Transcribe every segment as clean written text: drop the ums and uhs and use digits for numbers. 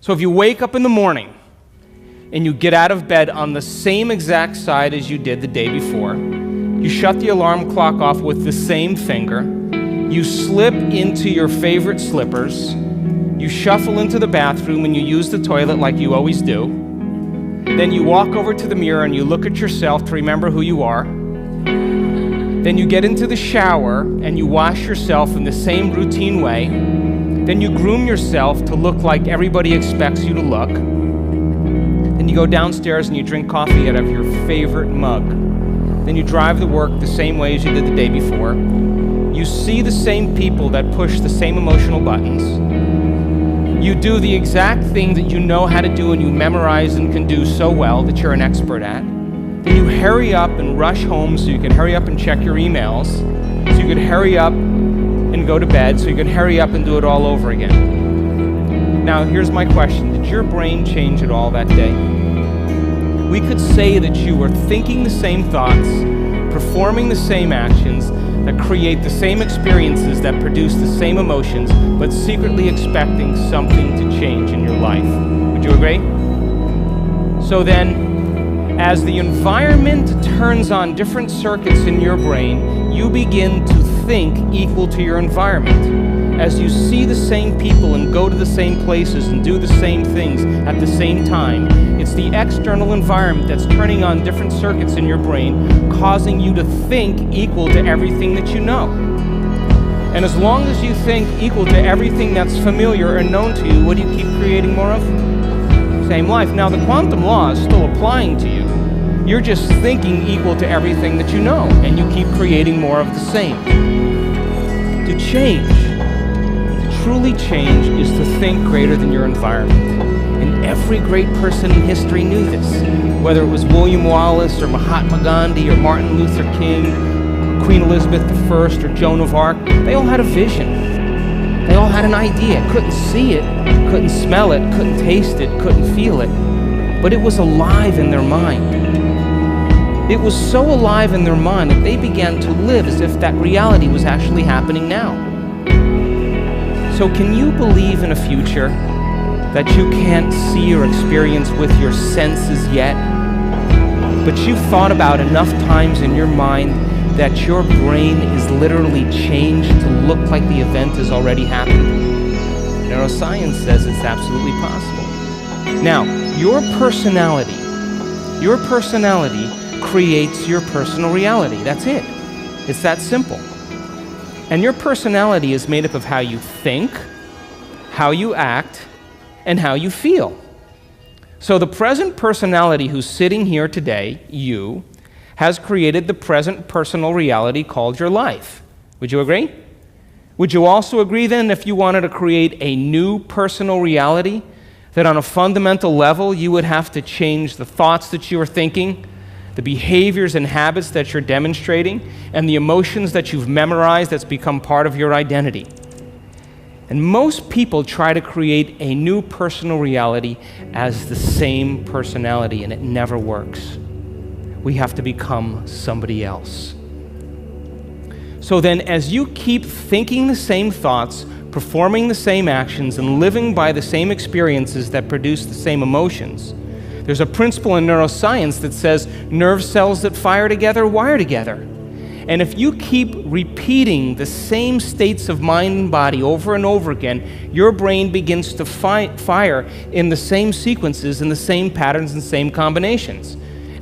So if you wake up in the morning and you get out of bed on the same exact side as you did the day before, you shut the alarm clock off with the same finger, you slip into your favorite slippers, you shuffle into the bathroom and you use the toilet like you always do, then you walk over to the mirror and you look at yourself to remember who you are, then you get into the shower and you wash yourself in the same routine way, then you groom yourself to look like everybody expects you to look, then you go downstairs and you drink coffee out of your favorite mug, then you drive to work the same way as you did the day before, you see the same people that push the same emotional buttons, you do the exact thing that you know how to do and you memorize and can do so well that you're an expert at, then you hurry up and rush home so you can hurry up and check your emails, so you can hurry up and go to bed, so you can hurry up and do it all over again. Now, here's my question. Did your brain change at all that day? We could say that you were thinking the same thoughts, performing the same actions, that create the same experiences, that produce the same emotions, but secretly expecting something to change in your life. Would you agree? So then, as the environment turns on different circuits in your brain, you begin to think equal to your environment. As you see the same people and go to the same places and do the same things at the same time, it's the external environment that's turning on different circuits in your brain, causing you to think equal to everything that you know. And as long as you think equal to everything that's familiar or known to you, what do you keep creating more of? Same life. Now, the quantum law is still applying to you. You're just thinking equal to everything that you know, and you keep creating more of the same. To change, to truly change, is to think greater than your environment. And every great person in history knew this. Whether it was William Wallace or Mahatma Gandhi or Martin Luther King, Queen Elizabeth I or Joan of Arc, they all had a vision. They all had an idea. Couldn't see it, couldn't smell it, couldn't taste it, couldn't feel it. But it was alive in their mind. It was so alive in their mind that they began to live as if that reality was actually happening now. So can you believe in a future that you can't see or experience with your senses yet, but you've thought about enough times in your mind that your brain is literally changed to look like the event has already happened? Neuroscience says it's absolutely possible. Now, your personality creates your personal reality. That's it. It's that simple. And your personality is made up of how you think, how you act, and how you feel. So the present personality who's sitting here today, you, has created the present personal reality called your life. Would you agree? Would you also agree then, if you wanted to create a new personal reality, that on a fundamental level you would have to change the thoughts that you are thinking, the behaviors and habits that you're demonstrating, and the emotions that you've memorized that's become part of your identity? And most people try to create a new personal reality as the same personality, and it never works. We have to become somebody else. So then, as you keep thinking the same thoughts, performing the same actions, and living by the same experiences that produce the same emotions, there's a principle in neuroscience that says nerve cells that fire together wire together. And if you keep repeating the same states of mind and body over and over again, your brain begins to fire in the same sequences, in the same patterns and same combinations.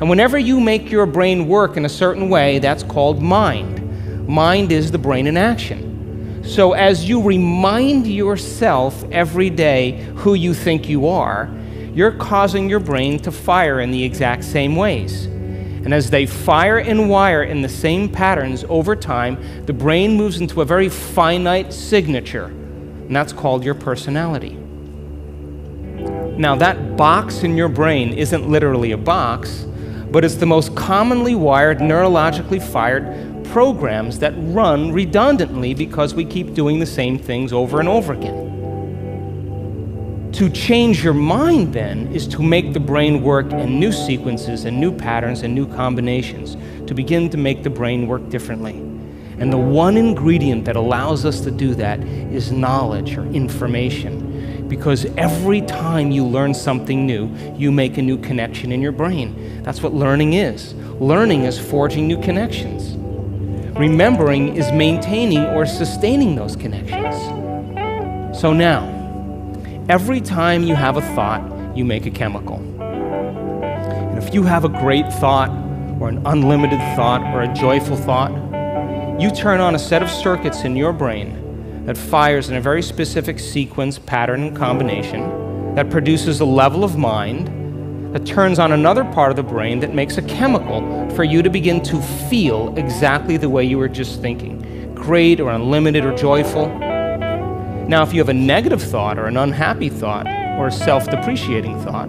And whenever you make your brain work in a certain way, that's called mind. Mind is the brain in action. So as you remind yourself every day who you think you are, you're causing your brain to fire in the exact same ways. And as they fire and wire in the same patterns over time, the brain moves into a very finite signature, and that's called your personality. Now, that box in your brain isn't literally a box, but it's the most commonly wired, neurologically fired programs that run redundantly because we keep doing the same things over and over again. To change your mind, then, is to make the brain work in new sequences and new patterns and new combinations, to begin to make the brain work differently. And the one ingredient that allows us to do that is knowledge or information. Because every time you learn something new, you make a new connection in your brain. That's what learning is. Learning is forging new connections. Remembering is maintaining or sustaining those connections. So now, every time you have a thought, you make a chemical. And if you have a great thought, or an unlimited thought, or a joyful thought, you turn on a set of circuits in your brain that fires in a very specific sequence, pattern, and combination that produces a level of mind that turns on another part of the brain that makes a chemical for you to begin to feel exactly the way you were just thinking, great or unlimited or joyful. Now, if you have a negative thought or an unhappy thought or a self-depreciating thought,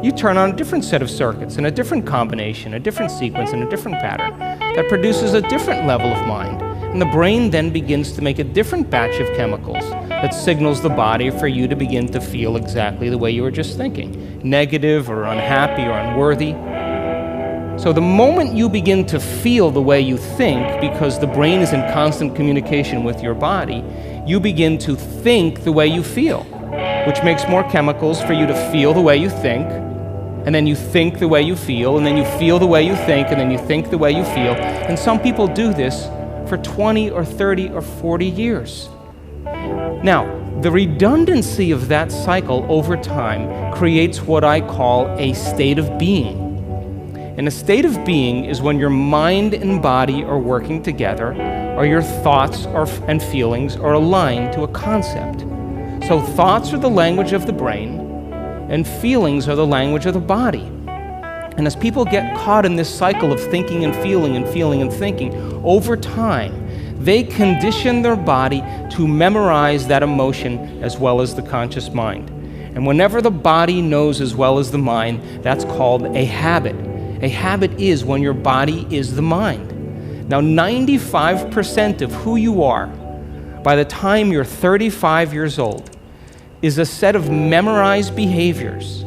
you turn on a different set of circuits in a different combination, a different sequence, and a different pattern that produces a different level of mind. And the brain then begins to make a different batch of chemicals that signals the body for you to begin to feel exactly the way you were just thinking, negative or unhappy or unworthy. So the moment you begin to feel the way you think, because the brain is in constant communication with your body, you begin to think the way you feel, which makes more chemicals for you to feel the way you think, and then you think the way you feel, and then you feel the way you think, and then you think the way you feel. And some people do this for 20 or 30 or 40 years. Now, the redundancy of that cycle over time creates what I call a state of being. And a state of being is when your mind and body are working together, or your thoughts and feelings are aligned to a concept. So thoughts are the language of the brain, and feelings are the language of the body. And as people get caught in this cycle of thinking and feeling and feeling and thinking, over time, they condition their body to memorize that emotion as well as the conscious mind. And whenever the body knows as well as the mind, that's called a habit. A habit is when your body is the mind. Now, 95% of who you are by the time you're 35 years old is a set of memorized behaviors,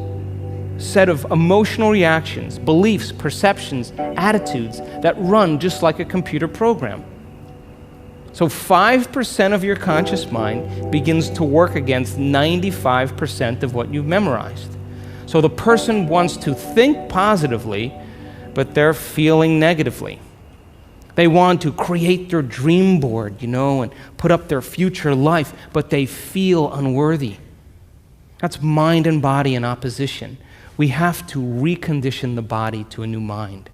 set of emotional reactions, beliefs, perceptions, attitudes that run just like a computer program. So 5% of your conscious mind begins to work against 95% of what you've memorized. So the person wants to think positively, but they're feeling negatively. They want to create their dream board, and put up their future life, but they feel unworthy. That's mind and body in opposition. We have to recondition the body to a new mind.